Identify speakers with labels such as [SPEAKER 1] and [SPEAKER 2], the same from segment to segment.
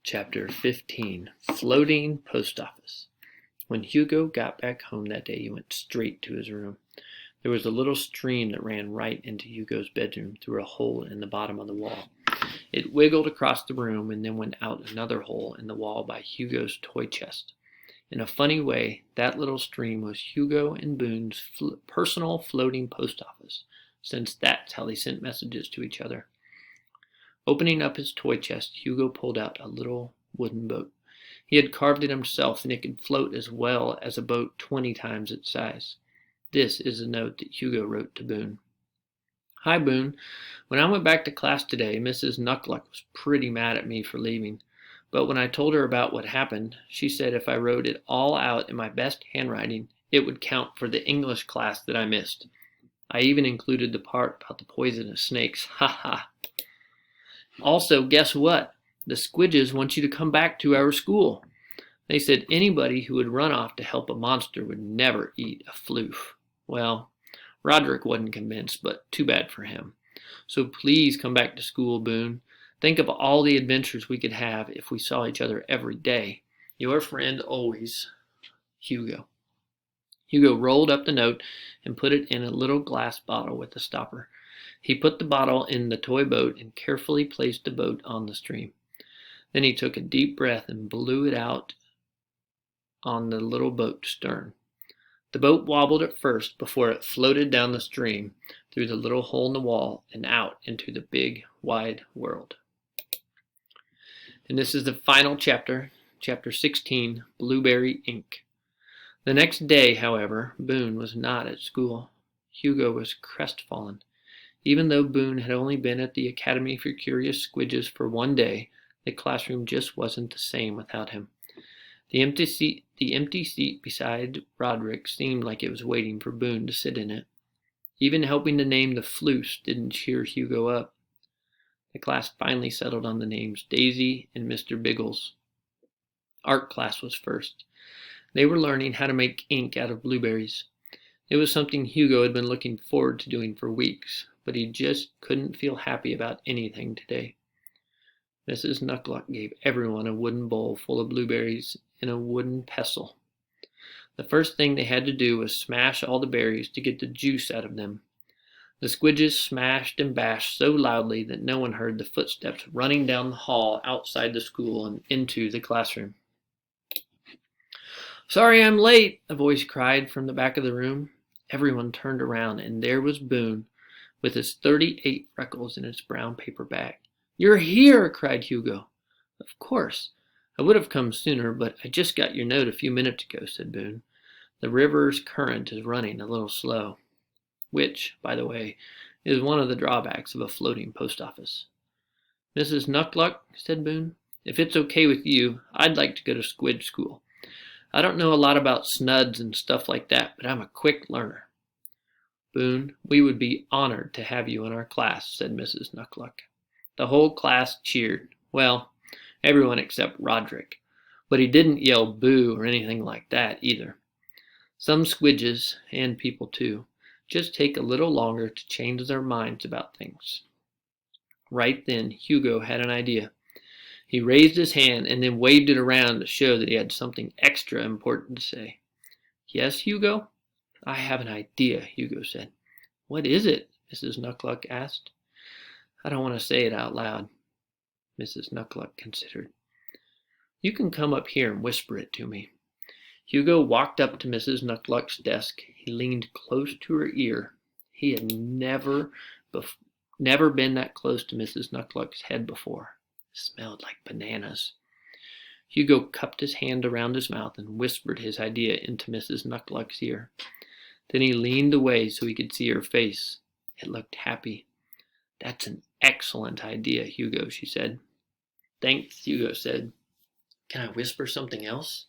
[SPEAKER 1] Chapter 15 Floating Post Office. When Hugo got back home that day, he went straight to his room. There was a little stream that ran right into Hugo's bedroom through a hole in the bottom of the wall. It wiggled across the room and then went out another hole in the wall by Hugo's toy chest. In a funny way, that little stream was Hugo and Boone's personal floating post office, since that's how they sent messages to each other. Opening up his toy chest, Hugo pulled out a little wooden boat. He had carved it himself, and it could float as well as a boat 20 times its size. This is a note that Hugo wrote to Boone. Hi, Boone. When I went back to class today, Mrs. Nuckluck was pretty mad at me for leaving. But when I told her about what happened, she said if I wrote it all out in my best handwriting, it would count for the English class that I missed. I even included the part about the poisonous snakes. Ha ha. Also, guess what? The Squidges want you to come back to our school. They said anybody who would run off to help a monster would never eat a floof. Well, Roderick wasn't convinced, but too bad for him. So please come back to school, Boone. Think of all the adventures we could have if we saw each other every day. Your friend always, Hugo. Hugo rolled up the note and put it in a little glass bottle with a stopper. He put the bottle in the toy boat and carefully placed the boat on the stream. Then he took a deep breath and blew it out on the little boat stern. The boat wobbled at first before it floated down the stream through the little hole in the wall and out into the big, wide world. And this is the final chapter, chapter 16, Blueberry Ink. The next day, however, Boone was not at school. Hugo was crestfallen. Even though Boone had only been at the Academy for Curious Squidges for one day, the classroom just wasn't the same without him. The empty seat beside Roderick seemed like it was waiting for Boone to sit in it. Even helping to name the floofs didn't cheer Hugo up. The class finally settled on the names Daisy and Mr. Biggles. Art class was first. They were learning how to make ink out of blueberries. It was something Hugo had been looking forward to doing for weeks, but he just couldn't feel happy about anything today. Mrs. Nuckluck gave everyone a wooden bowl full of blueberries and a wooden pestle. The first thing they had to do was smash all the berries to get the juice out of them. The Squidges smashed and bashed so loudly that no one heard the footsteps running down the hall outside the school and into the classroom. Sorry I'm late, a voice cried from the back of the room. Everyone turned around, and there was Boone, with his 38 freckles in his brown paper bag. You're here, cried Hugo. Of course. I would have come sooner, but I just got your note a few minutes ago, said Boone. The river's current is running a little slow, which, by the way, is one of the drawbacks of a floating post office. Mrs. Nuckluck, said Boone, if it's okay with you, I'd like to go to Squid School. I don't know a lot about snuds and stuff like that, but I'm a quick learner. Boone, we would be honored to have you in our class, said Mrs. Nuckluck. The whole class cheered. Well, everyone except Roderick, but he didn't yell boo or anything like that either. Some Squidges, and people too, just take a little longer to change their minds about things. Right then, Hugo had an idea. He raised his hand and then waved it around to show that he had something extra important to say. Yes, Hugo? I have an idea, Hugo said. What is it? Mrs. Nuckluck asked. I don't want to say it out loud. Mrs. Nuckluck considered. You can come up here and whisper it to me. Hugo walked up to Mrs. Nuckluck's desk. He leaned close to her ear. He had never been that close to Mrs. Nuckluck's head before. It smelled like bananas. Hugo cupped his hand around his mouth and whispered his idea into Mrs. Nuckluck's ear. Then he leaned away so he could see her face. It looked happy. That's an excellent idea, Hugo, she said. Thanks, Hugo said. Can I whisper something else?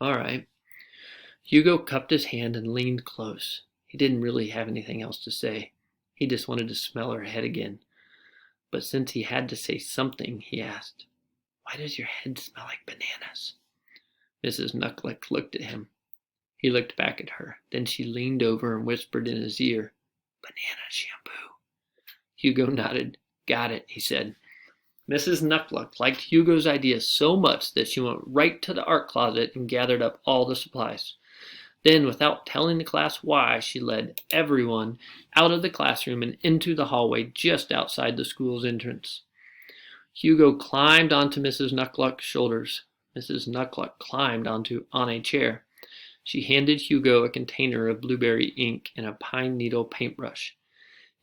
[SPEAKER 1] All right. Hugo cupped his hand and leaned close. He didn't really have anything else to say. He just wanted to smell her head again. But since he had to say something, he asked, Why does your head smell like bananas? Mrs. Nuckluck looked at him. He looked back at her. Then she leaned over and whispered in his ear, Banana shampoo. Hugo nodded. Got it, he said. Mrs. Nuckluck liked Hugo's idea so much that she went right to the art closet and gathered up all the supplies. Then, without telling the class why, she led everyone out of the classroom and into the hallway just outside the school's entrance. Hugo climbed onto Mrs. Nuckluck's shoulders. Mrs. Nuckluck climbed on a chair. She handed Hugo a container of blueberry ink and a pine needle paintbrush.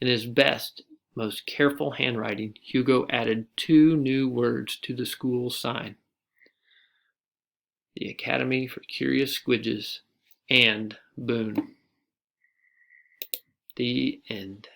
[SPEAKER 1] In his best, most careful handwriting, Hugo added 2 new words to the school sign: the Academy for Curious Squidges and Boone. The end.